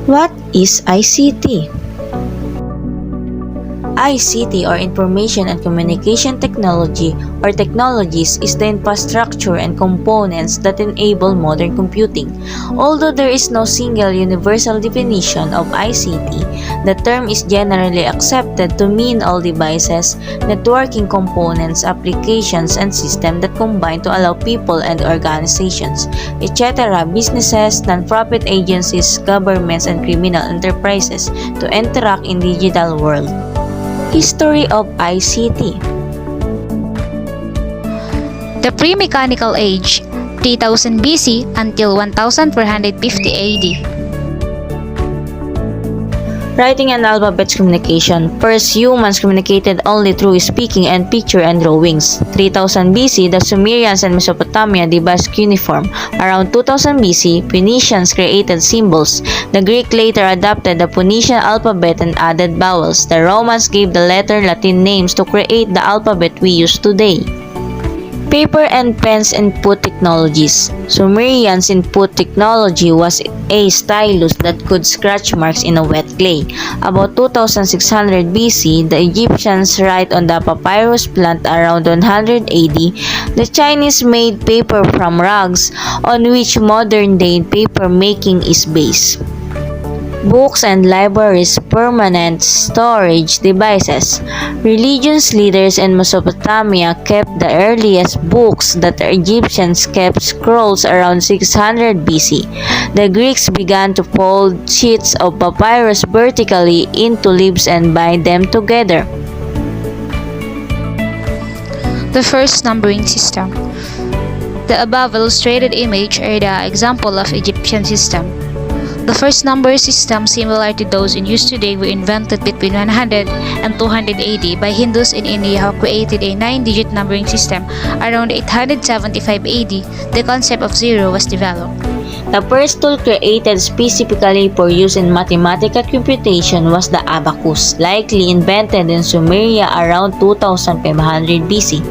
What is ICT? ICT or Information and Communication Technology or technologies is the infrastructure and components that enable modern computing. Although there is no single universal definition of ICT, the term is generally accepted to mean all devices, networking components, applications, and systems that combine to allow people and organizations, etc., businesses, non-profit agencies, governments, and criminal enterprises to interact in digital world. History of ICT. The pre-mechanical age, 3000 BC until 1450 AD. Writing and alphabet communication. First, humans communicated only through speaking and picture and drawings. 3000 BC, the Sumerians and Mesopotamia devised cuneiform. Around 2000 BC, Phoenicians created symbols. The Greek later adopted the Phoenician alphabet and added vowels. The Romans gave the letter Latin names to create the alphabet we use today. Paper and pens input technologies. Sumerians' input technology was a stylus that could scratch marks in a wet clay. About 2600 BC, the Egyptians write on the papyrus plant around 100 AD. The Chinese made paper from rugs, on which modern-day paper making is based. Books and libraries, permanent storage devices. Religious leaders in Mesopotamia kept the earliest books that the Egyptians kept scrolls around 600 BC. The Greeks began to fold sheets of papyrus vertically into leaves and bind them together. The first numbering system. The above illustrated image are the example of Egyptian system. The first number system, similar to those in use today, were invented between 100 and 200 AD by Hindus in India who created a 9-digit numbering system. Around 875 AD, the concept of zero was developed. The first tool created specifically for use in mathematical computation was the abacus, likely invented in Sumeria around 2500 BC.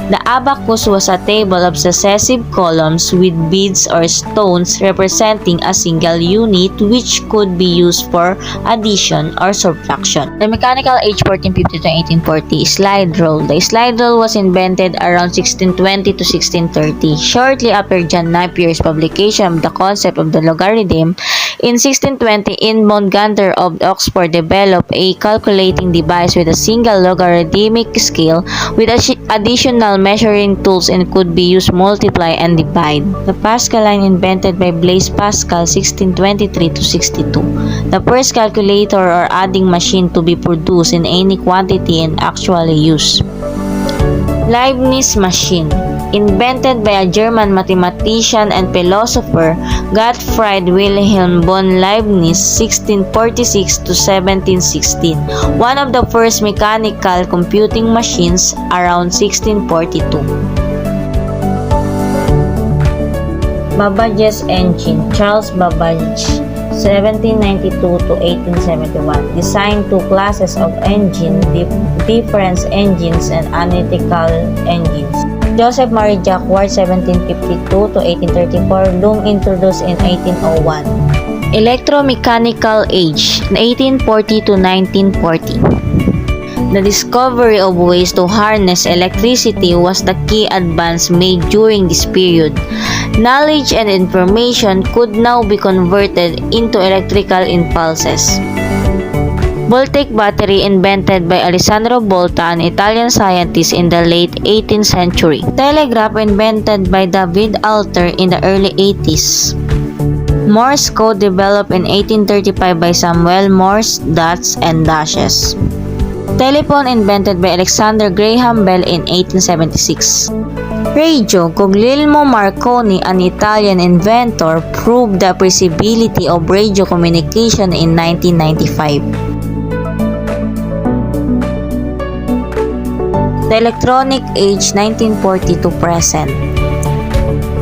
The abacus was a table of successive columns with beads or stones representing a single unit which could be used for addition or subtraction. The mechanical age 1450 to 1840. Slide rule. The slide rule was invented around 1620 to 1630. Shortly after John Napier's publication of the concept of the logarithm, in 1620, Edmund Gunter of Oxford developed a calculating device with a single logarithmic scale with additional measuring tools and could be used multiply and divide. The Pascal line invented by Blaise Pascal 1623 to 62. The first calculator or adding machine to be produced in any quantity and actually used. Leibniz machine. Invented by a German mathematician and philosopher, Gottfried Wilhelm von Leibniz, 1646 to 1716, one of the first mechanical computing machines around 1642. Babbage's engine. Charles Babbage, 1792 to 1871, designed two classes of engine, difference engines and analytical engines. Joseph Marie Jacquard, 1752 to 1834, loom introduced in 1801. Electromechanical age, 1840 to 1940. The discovery of ways to harness electricity was the key advance made during this period. Knowledge and information could now be converted into electrical impulses. Voltaic battery invented by Alessandro Volta, an Italian scientist in the late 18th century. Telegraph invented by David Alter in the early 80s. Morse code developed in 1835 by Samuel Morse, dots and dashes. Telephone invented by Alexander Graham Bell in 1876. Radio. Guglielmo Marconi, an Italian inventor, proved the feasibility of radio communication in 1995. The electronic age 1940 to present.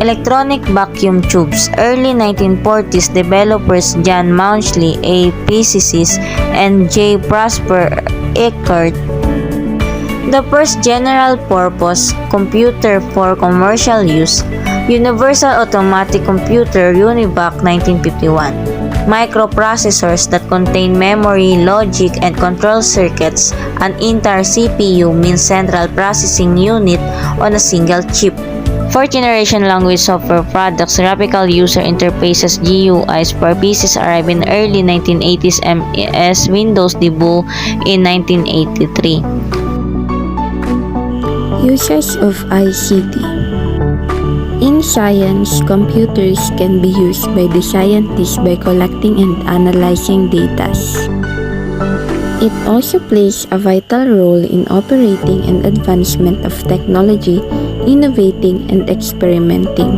Electronic vacuum tubes. Early 1940s developers John Mauchly, a physicist, and J. Prosper Eckert. The first general-purpose computer for commercial use. Universal Automatic Computer UNIVAC 1951. Microprocessors that contain memory, logic, and control circuits. An entire CPU means Central Processing Unit on a single chip. Fourth generation language software products, graphical user interfaces GUIs for PCs arrived in early 1980s as Windows debut in 1983. Uses of ICT. In science, computers can be used by the scientists by collecting and analyzing data. It also plays a vital role in operating and advancement of technology, innovating and experimenting.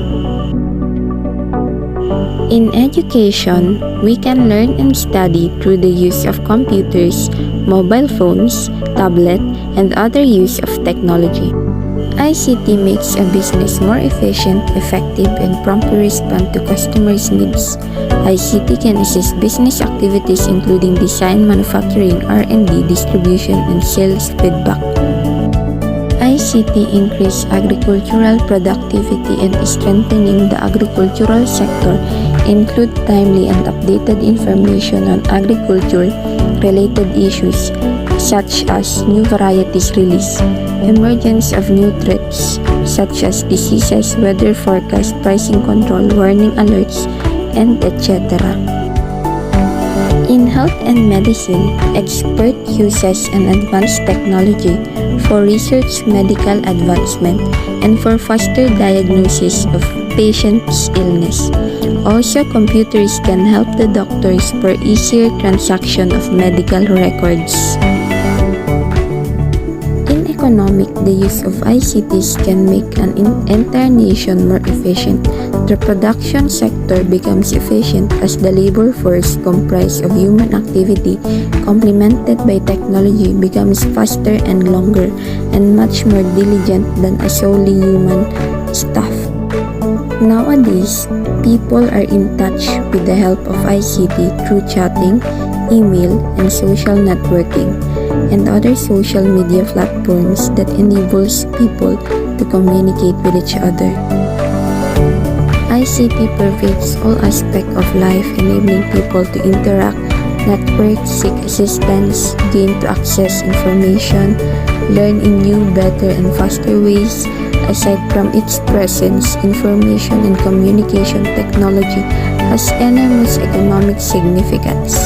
In education, we can learn and study through the use of computers, mobile phones, tablet, and other use of technology. ICT makes a business more efficient, effective, and promptly respond to customers' needs. ICT can assist business activities including design, manufacturing, R&D, distribution, and sales feedback. ICT increase agricultural productivity and strengthening the agricultural sector, include timely and updated information on agriculture-related issues such as new varieties release, emergence of new threats such as diseases, weather forecast, pricing control, warning alerts, and etc. In health and medicine, expert uses an advanced technology for research, medical advancement, and for faster diagnosis of patients' illness. Also, computers can help the doctors for easier transaction of medical records. In economic, the use of ICTs can make an entire nation more efficient. The production sector becomes efficient as the labor force comprised of human activity complemented by technology becomes faster and longer and much more diligent than a solely human staff. Nowadays, people are in touch with the help of ICT through chatting, email, and social networking, and other social media platforms that enables people to communicate with each other. ICT pervades all aspects of life, enabling people to interact, network, seek assistance, gain to access information, learn in new, better, and faster ways. Aside from its presence, information and communication technology has enormous economic significance.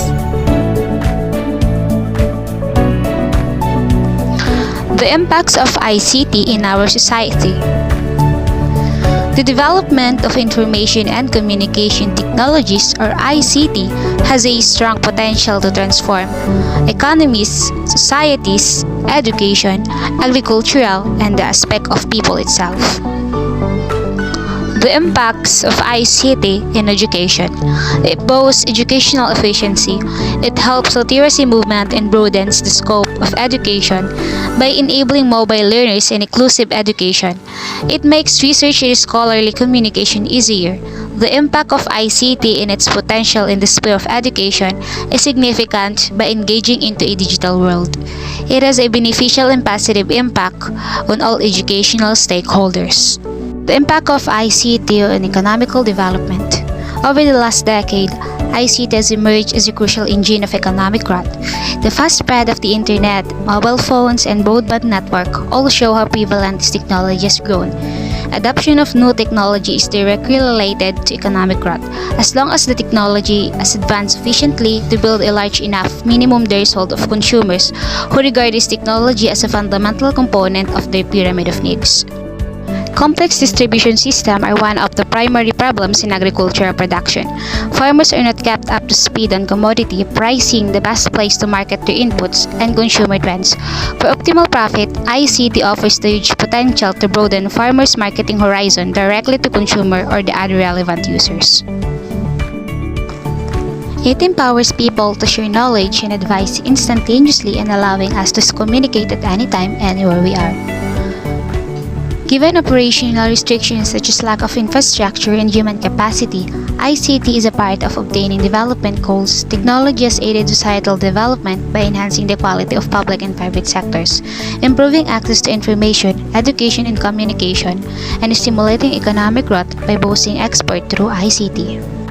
The impacts of ICT in our society. The development of information and communication technologies, or ICT, has a strong potential to transform economies, societies, education, agricultural, and the aspect of people itself. The impacts of ICT in education. It boosts educational efficiency. It helps literacy movement and broadens the scope of education by enabling mobile learners and inclusive education. It makes research and scholarly communication easier. The impact of ICT in its potential in the sphere of education is significant by engaging into a digital world. It has a beneficial and positive impact on all educational stakeholders. The impact of ICT on economical development. Over the last decade, ICT has emerged as a crucial engine of economic growth. The fast spread of the internet, mobile phones, and broadband network all show how prevalent this technology has grown. Adoption of new technology is directly related to economic growth, as long as the technology has advanced sufficiently to build a large enough minimum threshold of consumers who regard this technology as a fundamental component of their pyramid of needs. Complex distribution systems are one of the primary problems in agricultural production. Farmers are not kept up to speed on commodity pricing, the best place to market their inputs, and consumer trends. For optimal profit, ICT offers the huge potential to broaden farmers' marketing horizon directly to consumer or the other relevant users. It empowers people to share knowledge and advice instantaneously and allowing us to communicate at any time, anywhere we are. Given operational restrictions such as lack of infrastructure and human capacity, ICT is a part of obtaining development goals. Technology has aided societal development by enhancing the quality of public and private sectors, improving access to information, education and communication, and stimulating economic growth by boosting export through ICT.